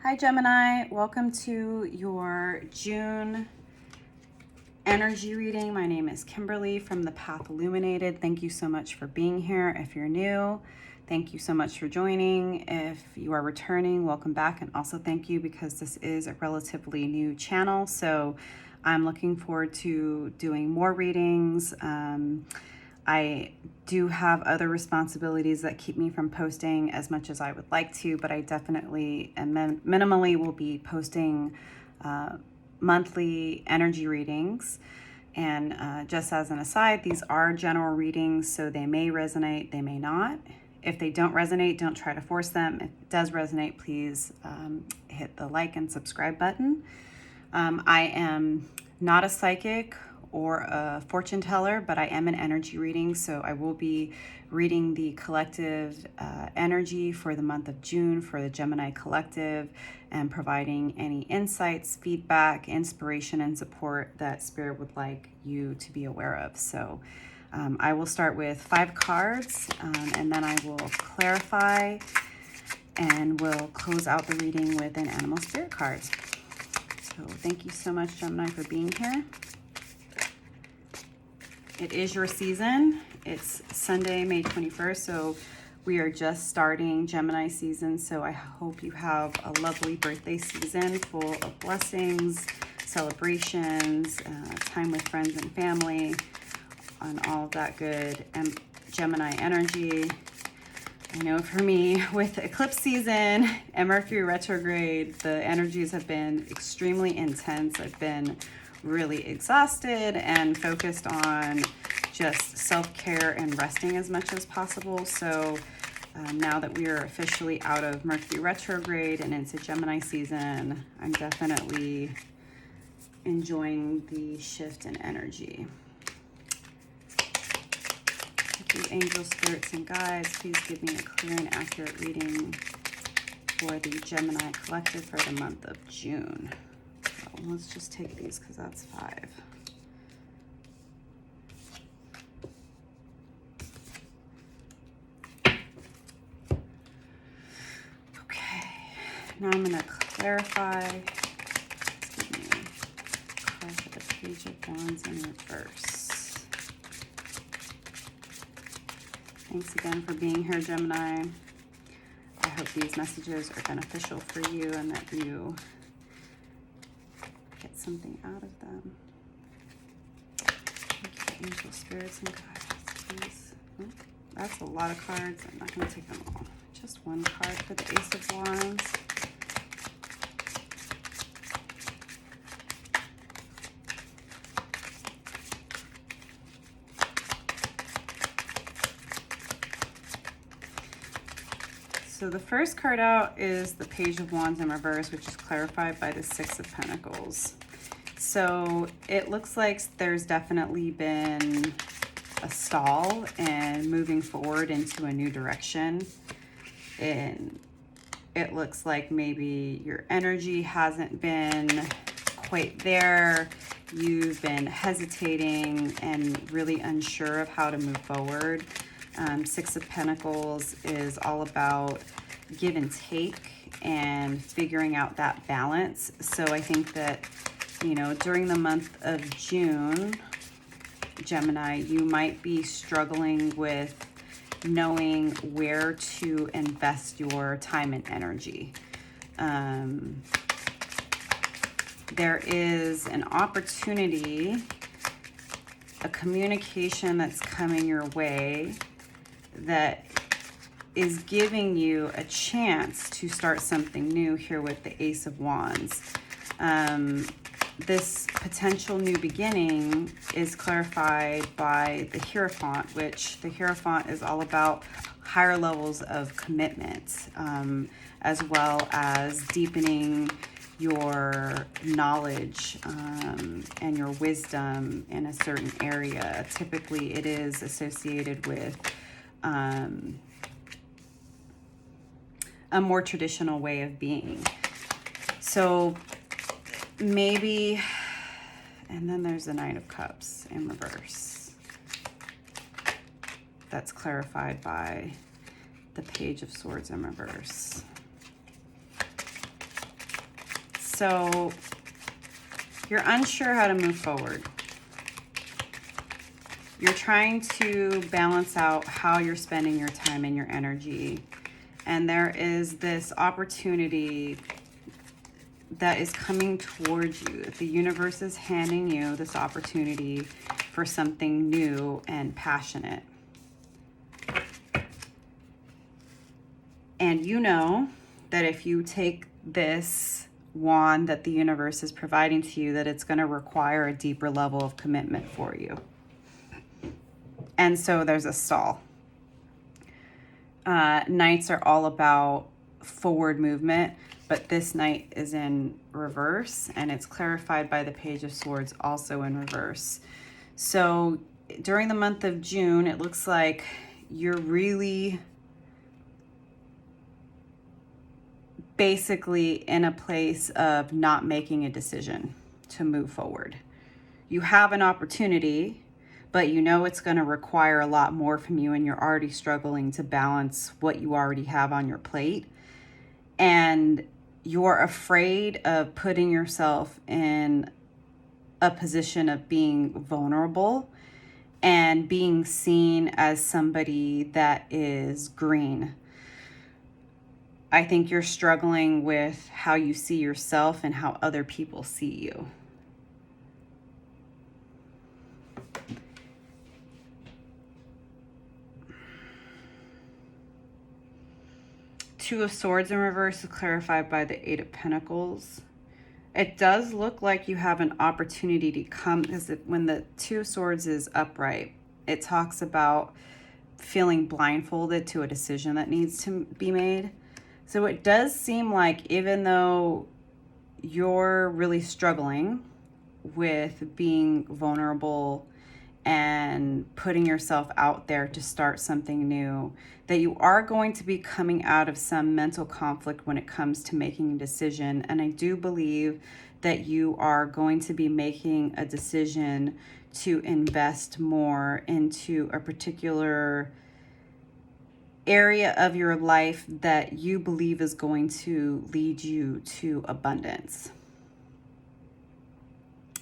Hi Gemini, welcome to your June energy reading. My name is Kimberly from The Path Illuminated. Thank you so much for being here. If you're new, thank you so much for joining. If you are returning, welcome back. And also thank you because this is a relatively new channel. So I'm looking forward to doing more readings. I do have other responsibilities that keep me from posting as much as I would like to, but I definitely and minimally will be posting monthly energy readings. And just as an aside, these are general readings, so they may resonate, they may not. If they don't resonate, don't try to force them. If it does resonate, please hit the like and subscribe button. I am not a psychic or a fortune teller, but I am an energy reading, so I will be reading the collective energy for the month of June for the Gemini collective and providing any insights, feedback, inspiration, and support that Spirit would like you to be aware of. So I will start with 5 cards and then I will clarify and we'll close out the reading with an animal spirit card. So thank you so much, Gemini, for being here. It is your season. It's Sunday, May 21st, so we are just starting Gemini season, so I hope you have a lovely birthday season full of blessings, celebrations, time with friends and family, and all of that good Gemini energy. I know for me, with eclipse season and Mercury retrograde, the energies have been extremely intense. I've been really exhausted and focused on just self-care and resting as much as possible. So now that we are officially out of Mercury retrograde and into Gemini season, I'm definitely enjoying the shift in energy. The angels, spirits, and guides, please give me a clear and accurate reading for the Gemini collective for the month of June. So let's just take these because that's 5. Okay, now I'm going to clarify. Excuse me. Clarify the Page of Wands in reverse. Thanks again for being here, Gemini. I hope these messages are beneficial for you and that you get something out of them. Thank you, angel, spirits, and guides, please. Oh, that's a lot of cards. I'm not going to take them all. Just one card for the Ace of Wands. So the first card out is the Page of Wands in reverse, which is clarified by the 6 of Pentacles. So it looks like there's definitely been a stall and moving forward into a new direction. And it looks like maybe your energy hasn't been quite there. You've been hesitating and really unsure of how to move forward. 6 of Pentacles is all about give and take and figuring out that balance. So I think that, you know, during the month of June, Gemini, you might be struggling with knowing where to invest your time and energy. There is an opportunity, a communication that's coming your way that is giving you a chance to start something new here with the Ace of Wands. This potential new beginning is clarified by the Hierophant, which the Hierophant is all about higher levels of commitment, as well as deepening your knowledge and your wisdom in a certain area. Typically, it is associated with a more traditional way of being. So maybe, and then there's the Knight of Cups in reverse. That's clarified by the Page of Swords in reverse. So you're unsure how to move forward. You're trying to balance out how you're spending your time and your energy. And there is this opportunity that is coming towards you. The universe is handing you this opportunity for something new and passionate. And you know that if you take this wand that the universe is providing to you, that it's going to require a deeper level of commitment for you. And so there's a stall. Nights are all about forward movement, but this night is in reverse, and it's clarified by the Page of Swords also in reverse. So during the month of June, it looks like you're really basically in a place of not making a decision to move forward. You have an opportunity, but you know it's going to require a lot more from you, and you're already struggling to balance what you already have on your plate. And you're afraid of putting yourself in a position of being vulnerable and being seen as somebody that is green. I think you're struggling with how you see yourself and how other people see you. Two of Swords in reverse is clarified by the Eight of Pentacles. It does look like you have an opportunity to come, because when the Two of Swords is upright, it talks about feeling blindfolded to a decision that needs to be made. So it does seem like even though you're really struggling with being vulnerable and putting yourself out there to start something new, that you are going to be coming out of some mental conflict when it comes to making a decision. And I do believe that you are going to be making a decision to invest more into a particular area of your life that you believe is going to lead you to abundance.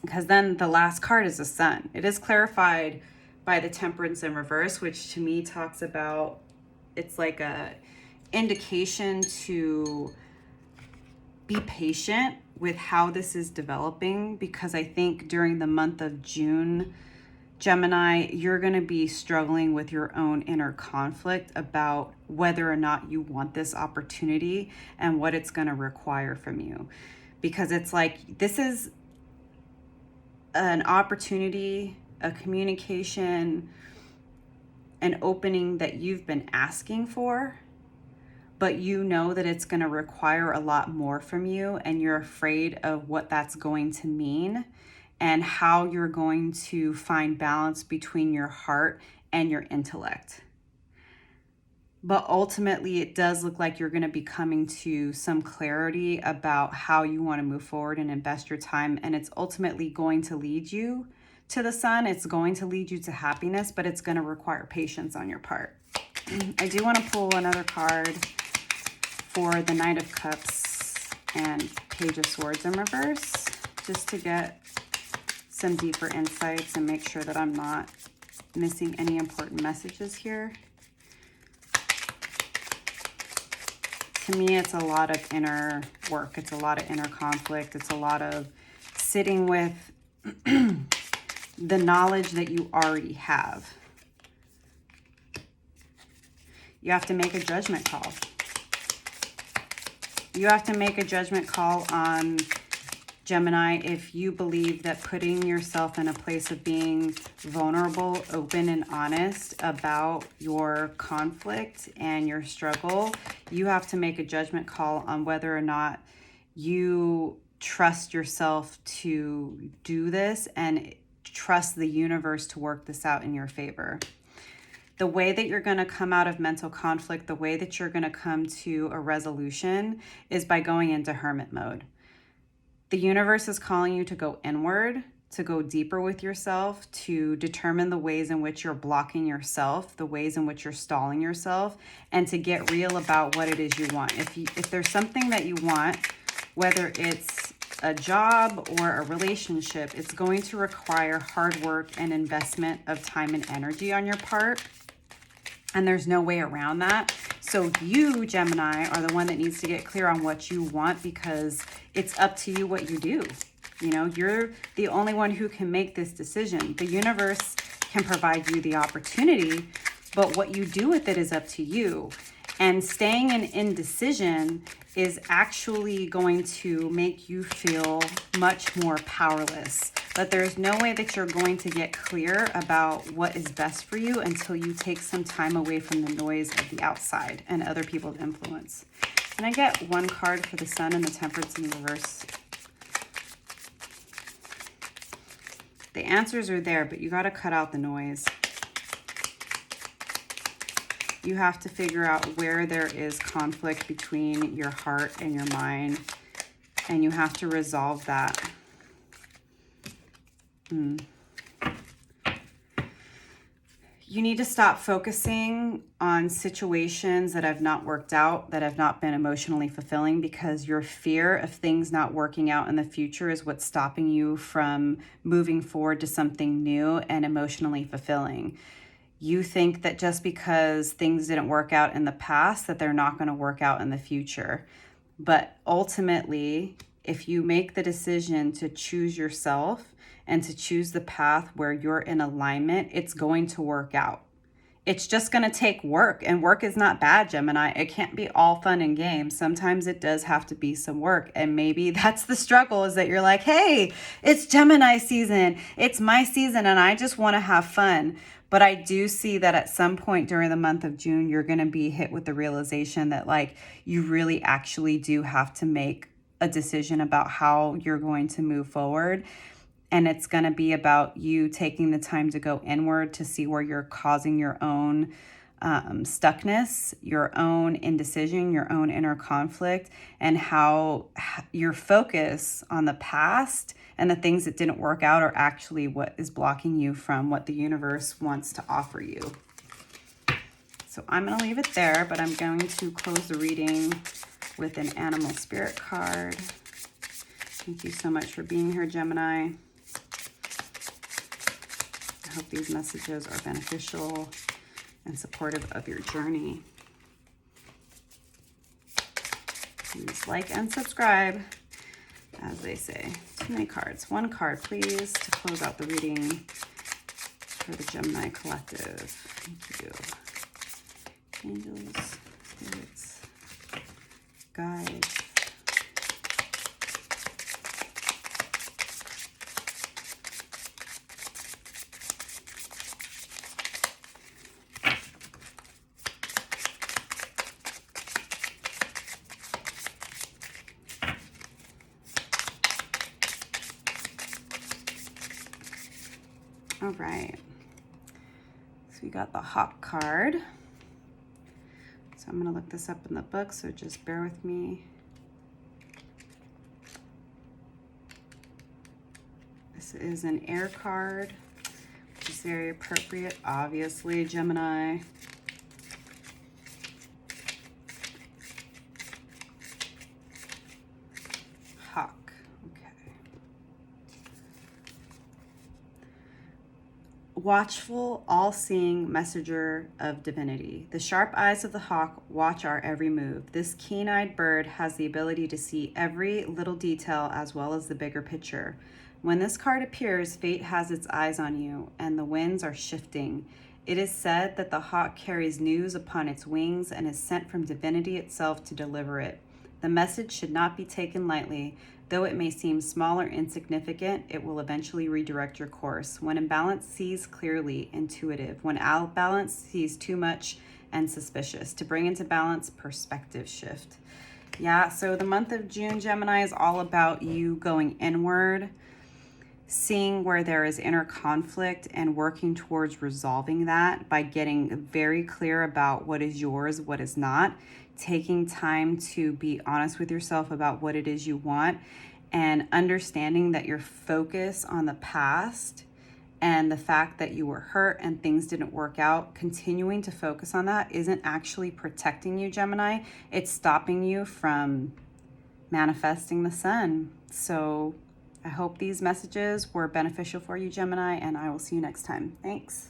Because then the last card is the Sun. It is clarified by the Temperance in reverse, which to me talks about, it's like a indication to be patient with how this is developing, because I think during the month of June, Gemini, you're going to be struggling with your own inner conflict about whether or not you want this opportunity and what it's going to require from you. Because it's like, this is an opportunity, a communication, an opening that you've been asking for, but you know that it's going to require a lot more from you, and you're afraid of what that's going to mean and how you're going to find balance between your heart and your intellect. But ultimately, it does look like you're going to be coming to some clarity about how you want to move forward and invest your time. And it's ultimately going to lead you to the Sun. It's going to lead you to happiness, but it's going to require patience on your part. I do want to pull another card for the Knight of Cups and Page of Swords in reverse, just to get some deeper insights and make sure that I'm not missing any important messages here. To me, it's a lot of inner work. It's a lot of inner conflict. It's a lot of sitting with the knowledge that you already have. You have to make a judgment call. You have to make a judgment call on, Gemini, if you believe that putting yourself in a place of being vulnerable, open, and honest about your conflict and your struggle, you have to make a judgment call on whether or not you trust yourself to do this and trust the universe to work this out in your favor. The way that you're going to come out of mental conflict, the way that you're going to come to a resolution is by going into hermit mode. The universe is calling you to go inward, to go deeper with yourself, to determine the ways in which you're blocking yourself, the ways in which you're stalling yourself, and to get real about what it is you want. If there's something that you want, whether it's a job or a relationship, it's going to require hard work and investment of time and energy on your part. And there's no way around that. So you, Gemini, are the one that needs to get clear on what you want, because it's up to you what you do. You know, you're the only one who can make this decision. The universe can provide you the opportunity, but what you do with it is up to you. And staying in indecision is actually going to make you feel much more powerless. But there's no way that you're going to get clear about what is best for you until you take some time away from the noise of the outside and other people's influence. Can I get one card for the Sun and the Temperance in reverse? The answers are there, but you got to cut out the noise. You have to figure out where there is conflict between your heart and your mind, and you have to resolve that. You need to stop focusing on situations that have not worked out, that have not been emotionally fulfilling, because your fear of things not working out in the future is what's stopping you from moving forward to something new and emotionally fulfilling. You think that just because things didn't work out in the past, that they're not going to work out in the future. But ultimately, if you make the decision to choose yourself and to choose the path where you're in alignment, it's going to work out. It's just going to take work, and work is not bad, Gemini. It can't be all fun and games. Sometimes it does have to be some work, and maybe that's the struggle, is that you're like, hey, it's Gemini season. It's my season, and I just want to have fun. But I do see that at some point during the month of June, you're going to be hit with the realization that, like, you really actually do have to make a decision about how you're going to move forward. And it's going to be about you taking the time to go inward to see where you're causing your own stuckness, your own indecision, your own inner conflict, and how your focus on the past and the things that didn't work out are actually what is blocking you from what the universe wants to offer you. So I'm going to leave it there, but I'm going to close the reading with an animal spirit card. Thank you so much for being here, Gemini. I hope these messages are beneficial and supportive of your journey. Please like and subscribe, as they say. Too many cards. One card, please, to close out the reading for the Gemini Collective. Thank you. Angels, spirits, guides. All right, so we got the Hawk card. So I'm gonna look this up in the book, so just bear with me. This is an air card, which is very appropriate, obviously, Gemini. Hawk. Watchful, all-seeing messenger of divinity. The sharp eyes of the hawk watch our every move. This keen-eyed bird has the ability to see every little detail as well as the bigger picture. When this card appears, fate has its eyes on you, and the winds are shifting. It is said that the hawk carries news upon its wings and is sent from divinity itself to deliver it. The message should not be taken lightly. Though it may seem small or insignificant, it will eventually redirect your course. When imbalance, sees clearly, intuitive. When out of balance, sees too much and suspicious. To bring into balance, perspective shift. Yeah, so the month of June, Gemini, is all about you going inward, seeing where there is inner conflict and working towards resolving that by getting very clear about what is yours, what is not. Taking time to be honest with yourself about what it is you want, and understanding that your focus on the past and the fact that you were hurt and things didn't work out, continuing to focus on that isn't actually protecting you, Gemini. It's stopping you from manifesting the sun. So I hope these messages were beneficial for you, Gemini, and I will see you next time. Thanks.